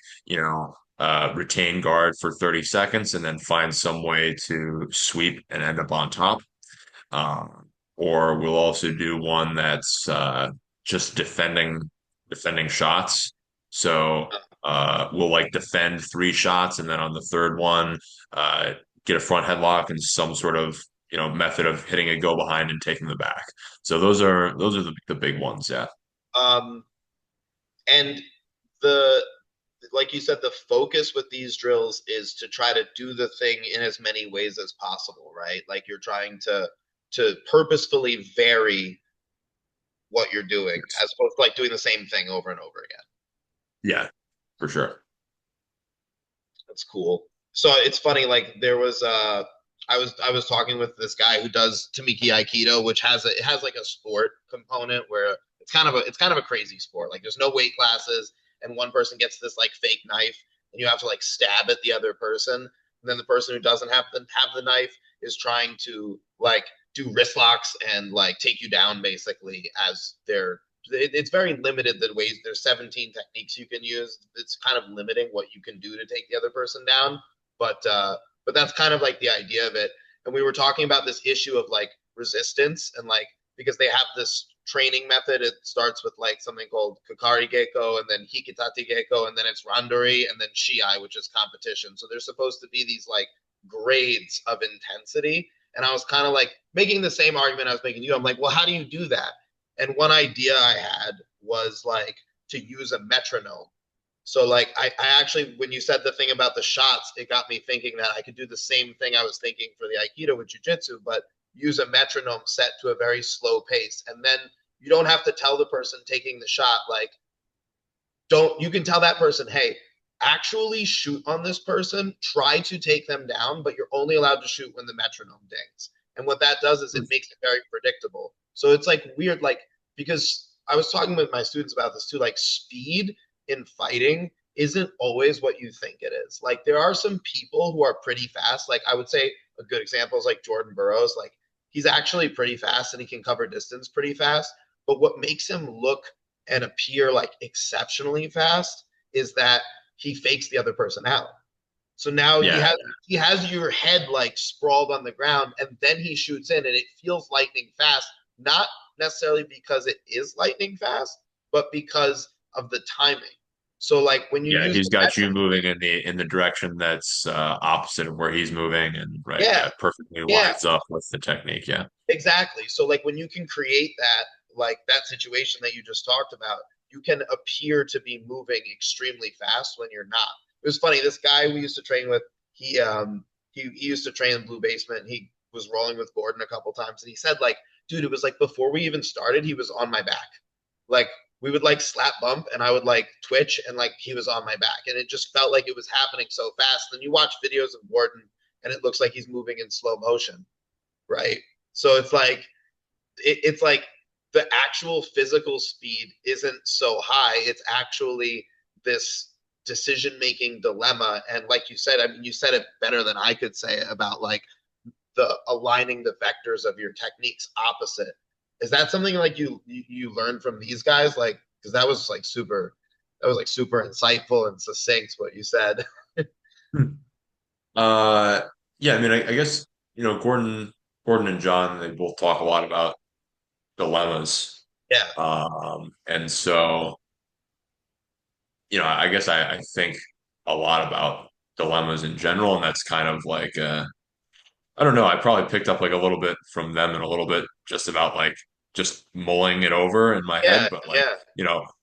retain guard for 30 seconds and then find some way to sweep and end up on top. Or we'll also do one that's just defending shots. So we'll like defend three shots, and then on the third one, uh, get a front headlock and some sort of method of hitting a go behind and taking the back. So those are the big ones. Yeah. Um, and the like you said, the focus with these drills is to try to do the thing in as many ways as possible, right? Like you're trying to purposefully vary what you're doing Yes. as opposed to like doing the same thing over and over again. Yeah, for sure. That's cool. So it's funny, like there was I was talking with this guy who does Tamiki Aikido, which it has like a sport component where it's kind of a crazy sport. Like there's no weight classes, and one person gets this like fake knife, and you have to like stab at the other person, and then the person who doesn't have the knife is trying to like do wrist locks and like take you down basically as it's very limited the ways. There's 17 techniques you can use. It's kind of limiting what you can do to take the other person down, but that's kind of like the idea of it. And we were talking about this issue of like resistance and like because they have this training method. It starts with like something called Kakari Gecko and then Hikitati Gecko and then it's Randori and then Shiai, which is competition. So there's supposed to be these like grades of intensity. And I was kind of like making the same argument I was making you. I'm like, well, how do you do that? And one idea I had was like to use a metronome. So like I actually when you said the thing about the shots, it got me thinking that I could do the same thing I was thinking for the Aikido with Jiu-Jitsu, but use a metronome set to a very slow pace. And then you don't have to tell the person taking the shot, like, don't you can tell that person, hey, actually shoot on this person, try to take them down, but you're only allowed to shoot when the metronome dings. And what that does is it makes it very predictable. So it's like weird, like because I was talking with my students about this too. Like speed in fighting isn't always what you think it is. Like there are some people who are pretty fast. Like I would say a good example is like Jordan Burroughs. Like he's actually pretty fast and he can cover distance pretty fast. But what makes him look and appear like exceptionally fast is that he fakes the other person out. So now Yeah, he has your head like sprawled on the ground, and then he shoots in, and it feels lightning fast. Not necessarily because it is lightning fast, but because of the timing. So like when you yeah, use he's that got you technique, moving in the direction that's opposite of where he's moving, and right, yeah, yeah, perfectly yeah, lines up with the technique. Yeah, exactly. So like when you can create that like that situation that you just talked about, you can appear to be moving extremely fast when you're not. It was funny. This guy we used to train with, he used to train in Blue Basement. And he was rolling with Gordon a couple times, and he said like, dude, it was like before we even started, he was on my back. Like we would like slap bump, and I would like twitch, and like he was on my back, and it just felt like it was happening so fast. Then you watch videos of Gordon, and it looks like he's moving in slow motion, right? So it's like the actual physical speed isn't so high. It's actually this decision making dilemma. And like you said, I mean, you said it better than I could say it about like the aligning the vectors of your techniques opposite. Is that something like you learned from these guys? Like, because that was like super insightful and succinct what you said. Hmm. uh, yeah. I mean, I guess Gordon and John, they both talk a lot about dilemmas, Yeah, and so I guess I think a lot about dilemmas in general, and that's kind of like I don't know. I probably picked up like a little bit from them and a little bit just about like just mulling it over in my head. yeah, But like, yeah.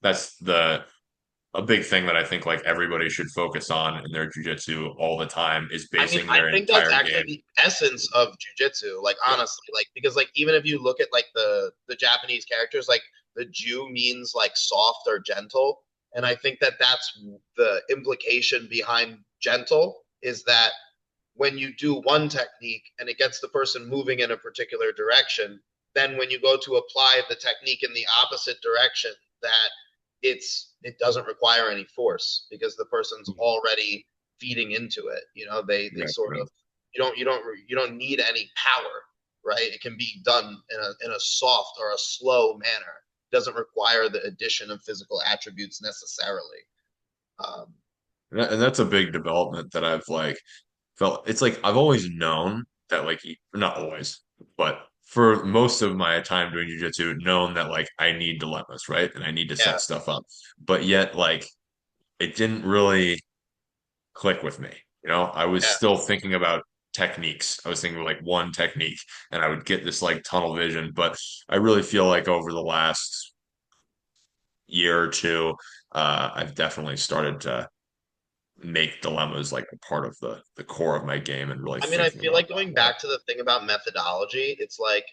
that's a big thing that I think like everybody should focus on in their jujitsu all the time is I mean, basing I their think that's entire actually game. the essence of jujitsu. Like Yeah. honestly, like because like even if you look at like the Japanese characters, like the Ju means like soft or gentle, and I think that that's the implication behind gentle is that when you do one technique and it gets the person moving in a particular direction, then when you go to apply the technique in the opposite direction, that it doesn't require any force because the person's already feeding into it. You know, they Right, sort right. of you don't need any power, right? It can be done in a soft or a slow manner. It doesn't require the addition of physical attributes necessarily. Um, And that's a big development that I've like felt. It's like I've always known that like not always, but for most of my time doing jujitsu, known that like I need dilemmas, right? And I need to yeah, set stuff up. But yet like it didn't really click with me. I was yeah. still thinking about techniques. I was thinking of like one technique and I would get this like tunnel vision. But I really feel like over the last year or two, I've definitely started to make dilemmas like a part of the core of my game and really I mean, I thinking feel about like that going more. back to the thing about methodology, it's like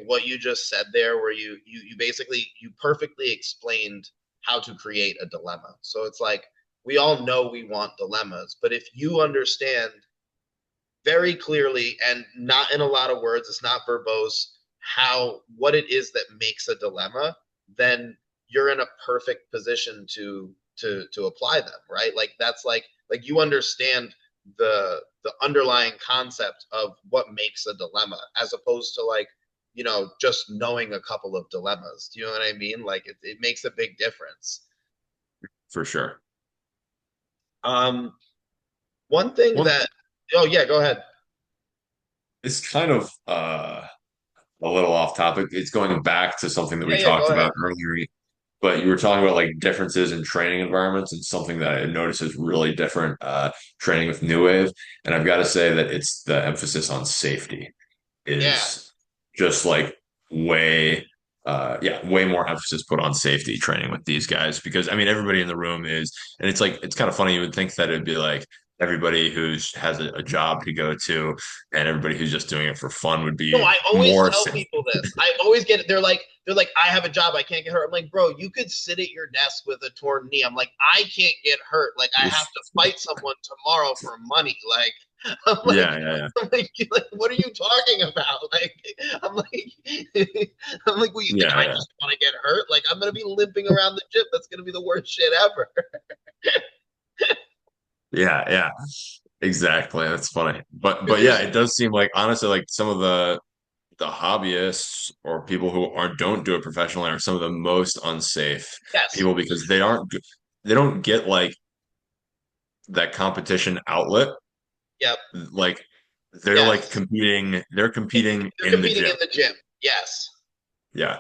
what you just said there, where you basically you perfectly explained how to create a dilemma. So it's like we all know we want dilemmas, but if you understand very clearly and not in a lot of words, it's not verbose, how what it is that makes a dilemma, then you're in a perfect position to apply them, right? Like that's like you understand the underlying concept of what makes a dilemma as opposed to like just knowing a couple of dilemmas. Do you know what I mean? Like it makes a big difference. For sure. um One thing One that oh yeah, go ahead. It's kind of a little off topic. It's going back to something that Yeah, we yeah, talked go ahead. about earlier, but you were talking about like differences in training environments and something that I noticed is really different training with New Wave. And I've got to say that it's the emphasis on safety Yeah, is just like way way more emphasis put on safety training with these guys because I mean everybody in the room is and it's like it's kind of funny you would think that it'd be like everybody who's has a job to go to and everybody who's just doing it for fun would no, be I always more tell safe. people this. I always get it. They're like, I have a job. I can't get hurt. I'm like, bro, you could sit at your desk with a torn knee. I'm like, I can't get hurt. Like, I have to fight someone tomorrow for money. Like, I'm like, Yeah, yeah, yeah. like, what are you talking about? Like, I'm like, I'm like, well, you think Yeah, I yeah. just want to get hurt? Like, I'm gonna be limping around the gym. That's gonna be the worst shit ever. Yeah, yeah. Exactly. That's funny. But Because yeah, there's it does seem like honestly like some of the hobbyists or people who aren't don't do it professionally are some of the most unsafe yes, people because they don't get like that competition outlet. yep, Like they're like yes. they're competing They're in the competing gym. in the gym. Yes. Yeah.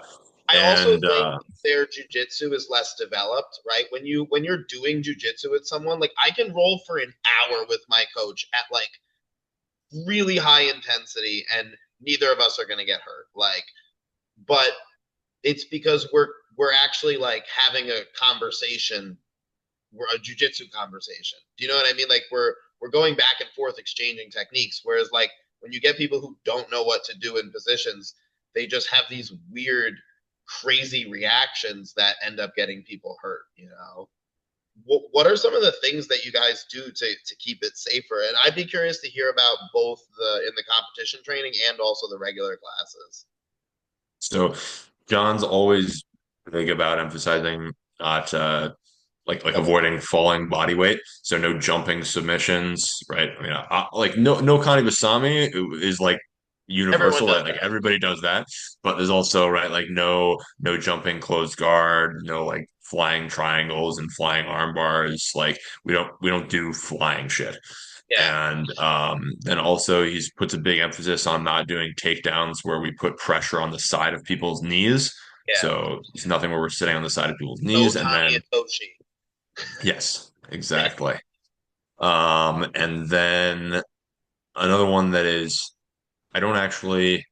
I also And think their jujitsu is less developed, right? When you're doing jujitsu with someone, like I can roll for an hour with my coach at like really high intensity, and neither of us are gonna get hurt. Like, but it's because we're actually like having a conversation, we're a jujitsu conversation. Do you know what I mean? Like we're going back and forth exchanging techniques. Whereas like when you get people who don't know what to do in positions, they just have these weird, crazy reactions that end up getting people hurt. You know, what are some of the things that you guys do to keep it safer? And I'd be curious to hear about both the in the competition training and also the regular classes. so John's always big about emphasizing not like Yep. avoiding falling body weight. So no jumping submissions, right? I mean, like no Kani Basami is like Everyone universal, does right? Like that. everybody does that, but there's also right like no jumping closed guard, no like flying triangles and flying arm bars. Like we don't do flying shit. Yeah. And then also he's puts a big emphasis on not doing takedowns where we put pressure on the side of people's knees. Yeah. So it's nothing where we're sitting on the side of people's No knees, and Tani then and Toshi. yes, exactly. And then another one that is, I don't actually,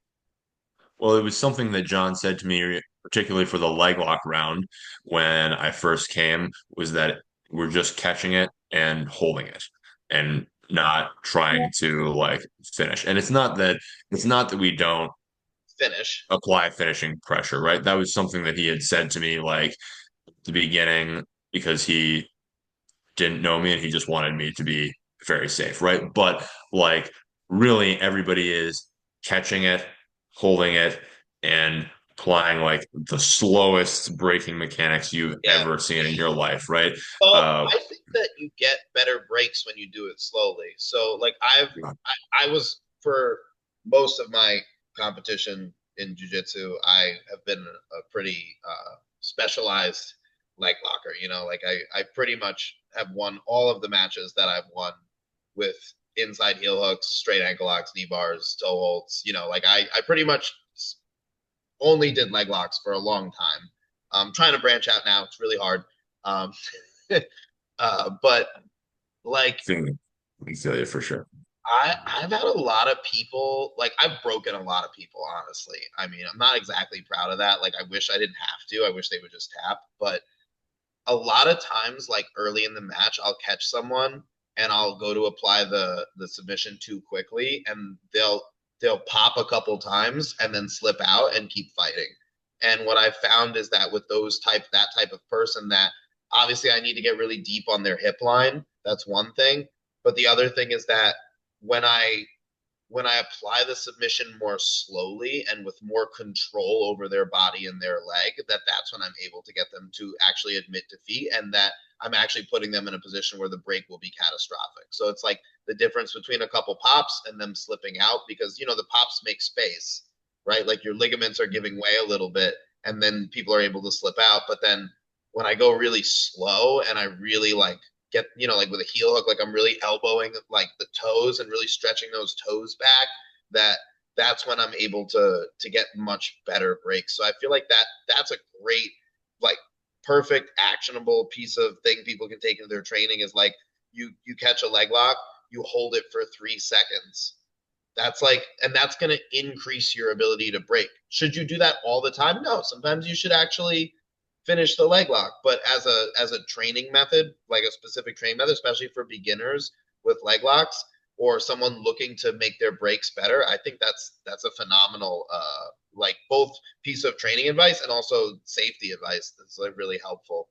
well, it was something that John said to me, particularly for the leg lock round when I first came, was that we're just catching it and holding it and not trying to like finish. And it's not that we don't Finish. apply finishing pressure, right? That was something that he had said to me like at the beginning because he didn't know me and he just wanted me to be very safe, right? But like really everybody is catching it, holding it, and applying like the slowest braking mechanics you've Yeah. ever seen in your life, right? Well, Uh I think that you get better breaks when you do it slowly. So, like, I was for most of my competition in jujitsu, I have been a pretty specialized leg locker. You know, like I pretty much have won all of the matches that I've won with inside heel hooks, straight ankle locks, knee bars, toe holds. You know, like I pretty much only did leg locks for a long time. I'm trying to branch out now. It's really hard. Um, but like I feel you for sure. I've had a lot of people like I've broken a lot of people, honestly. I mean, I'm not exactly proud of that. Like I wish I didn't have to. I wish they would just tap. But a lot of times, like early in the match, I'll catch someone and I'll go to apply the submission too quickly, and they'll pop a couple times and then slip out and keep fighting. And what I've found is that with that type of person, that obviously I need to get really deep on their hip line. That's one thing. But the other thing is that when I apply the submission more slowly and with more control over their body and their leg, that's when I'm able to get them to actually admit defeat, and that I'm actually putting them in a position where the break will be catastrophic. So it's like the difference between a couple pops and them slipping out, because you know the pops make space, right? Like your ligaments are giving way a little bit and then people are able to slip out. But then when I go really slow and I really like get, you know, like with a heel hook, like I'm really elbowing like the toes and really stretching those toes back, that that's when I'm able to get much better breaks. So I feel like that's a great, like, perfect actionable piece of thing people can take into their training is like you catch a leg lock, you hold it for 3 seconds. That's like, and that's going to increase your ability to break. Should you do that all the time? No. Sometimes you should actually finish the leg lock. But as a training method, like a specific training method, especially for beginners with leg locks or someone looking to make their breaks better, I think that's a phenomenal like both piece of training advice and also safety advice that's like really helpful.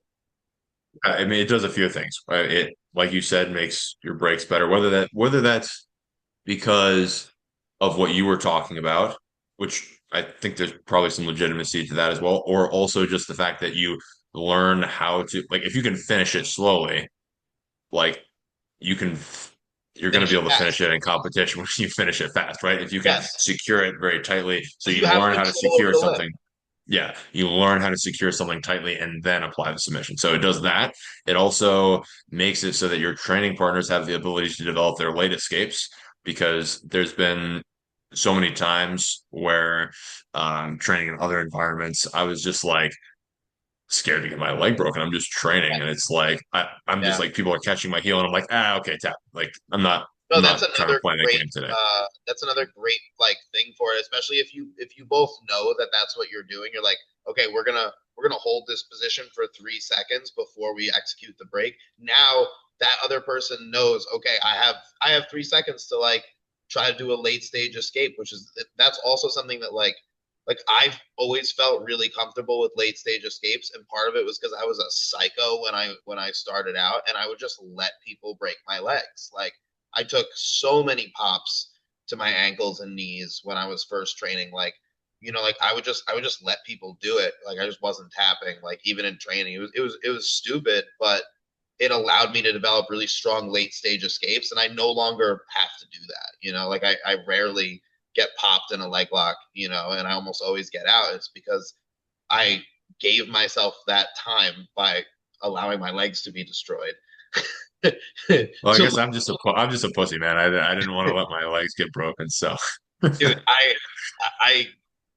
I mean, it does a few things, right? It, like you said, makes your breaks better. Whether that's because of what you were talking about, which I think there's probably some legitimacy to that as well, or also just the fact that you learn how to, like, if you can finish it slowly, like you can, you're going to Finish be it able to finish fast. it in competition when you finish it fast, right? If you can Yes, secure it very tightly, so because you you have learn how to control over secure the limb. something. Yeah, you learn how to secure something tightly and then apply the submission. So it does that. It also makes it so that your training partners have the ability to develop their late escapes because there's been so many times where training in other environments, I was just like scared to get my leg broken. I'm just training, and it's like I'm just Yeah. like people are catching my heel, and I'm like, okay, tap. Like No, I'm not trying to play that game today. that's another great like thing for it, especially if you both know that that's what you're doing. You're like, okay, we're gonna hold this position for 3 seconds before we execute the break. Now that other person knows, okay, I have 3 seconds to like try to do a late stage escape, which is that's also something that like I've always felt really comfortable with late stage escapes, and part of it was because I was a psycho when I started out, and I would just let people break my legs. Like I took so many pops to my ankles and knees when I was first training. Like, like I would just let people do it. Like I just wasn't tapping. Like even in training, it was stupid, but it allowed me to develop really strong late stage escapes, and I no longer have to do that. Like I rarely get popped in a leg lock, and I almost always get out. It's because I gave myself that time by allowing my legs to be destroyed. Well, I So guess I'm just a pussy, man. I didn't want to let my legs get broken, so dude, I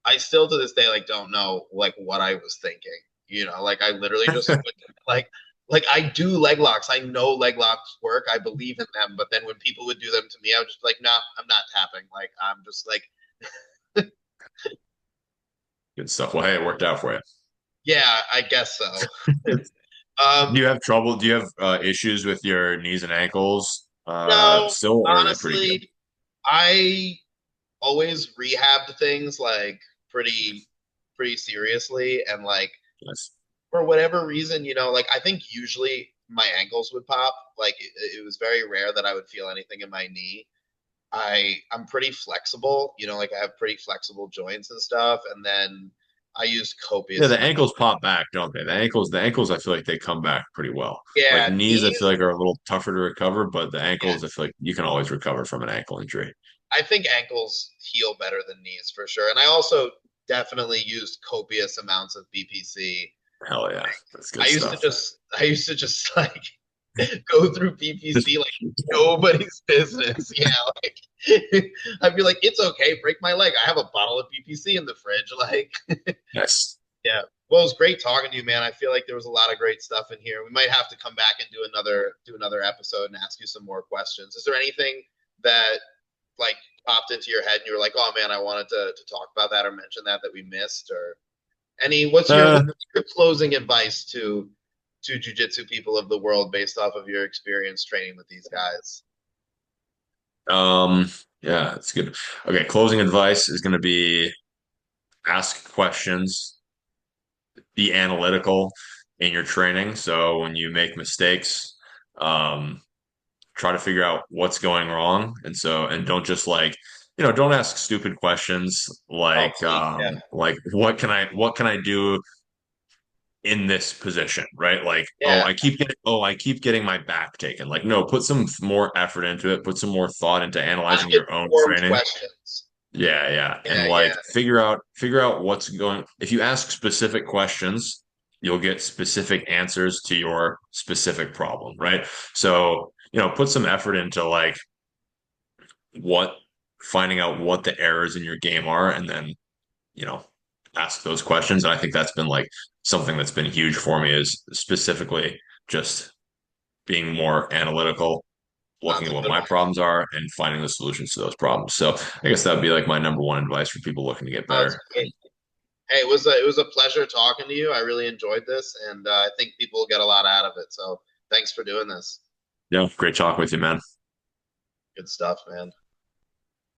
I still to this day like don't know like what I was thinking. Like I literally just like like I do leg locks. I know leg locks work. I believe in them. But then when people would do them to me, I was just like, nah, I'm not tapping. Like I'm just like, good stuff. Well, hey, it worked out for you. yeah, I guess so. Do Um, you have trouble? Do you have issues with your knees and ankles no, still, or are they pretty good? honestly, I always rehabbed things like pretty seriously, and like Yes. for whatever reason, like I think usually my ankles would pop. Like it was very rare that I would feel anything in my knee. I'm pretty flexible, like I have pretty flexible joints and stuff, and then I use Yeah, copious the amounts. ankles pop back, don't they? The ankles, I feel like they come back pretty well. Like Yeah, knees, I feel knees. like are a little tougher to recover, but the Yeah, ankles, I feel like you can always recover from an ankle injury. I think ankles heal better than knees for sure. And I also definitely used copious amounts of BPC. Hell yeah, that's I good used to stuff. just I used to just like go through PPC like nobody's business. Yeah, like I'd be like, it's okay, break my leg. I have a bottle of PPC in the fridge. Like, Yes. yeah. Well, it was great talking to you, man. I feel like there was a lot of great stuff in here. We might have to come back and do another episode and ask you some more questions. Is there anything that like popped into your head and you were like, oh man, I wanted to talk about that or mention that we missed or any Uh, what's your closing advice to jujitsu people of the world based off of your experience training with these guys? um, yeah, it's good. Okay, closing advice is going to be ask questions, be analytical in your training. So when you make mistakes, um, try to figure out what's going wrong. And don't just like, don't ask stupid questions Oh, please, yeah, like what can I do in this position, right? Like, yeah. I keep getting my back taken. Like, no, put some more effort into it, put some more thought into analyzing Ask your own informed training. questions. Yeah, yeah. And Yeah, like yeah. figure out what's going. If you ask specific questions, you'll get specific answers to your specific problem, right? So, put some effort into like what finding out what the errors in your game are and then, you know, ask those questions. And I think that's been like something that's been huge for me is specifically just being more analytical, looking That's at a what good my one. problems are and finding the solutions to those problems. So I guess that would be like my number one advice for people looking to get That's better. great. Hey, it was a pleasure talking to you. I really enjoyed this, and I think people will get a lot out of it. So thanks for doing this. Yeah, great talking with you, man. Good stuff, man.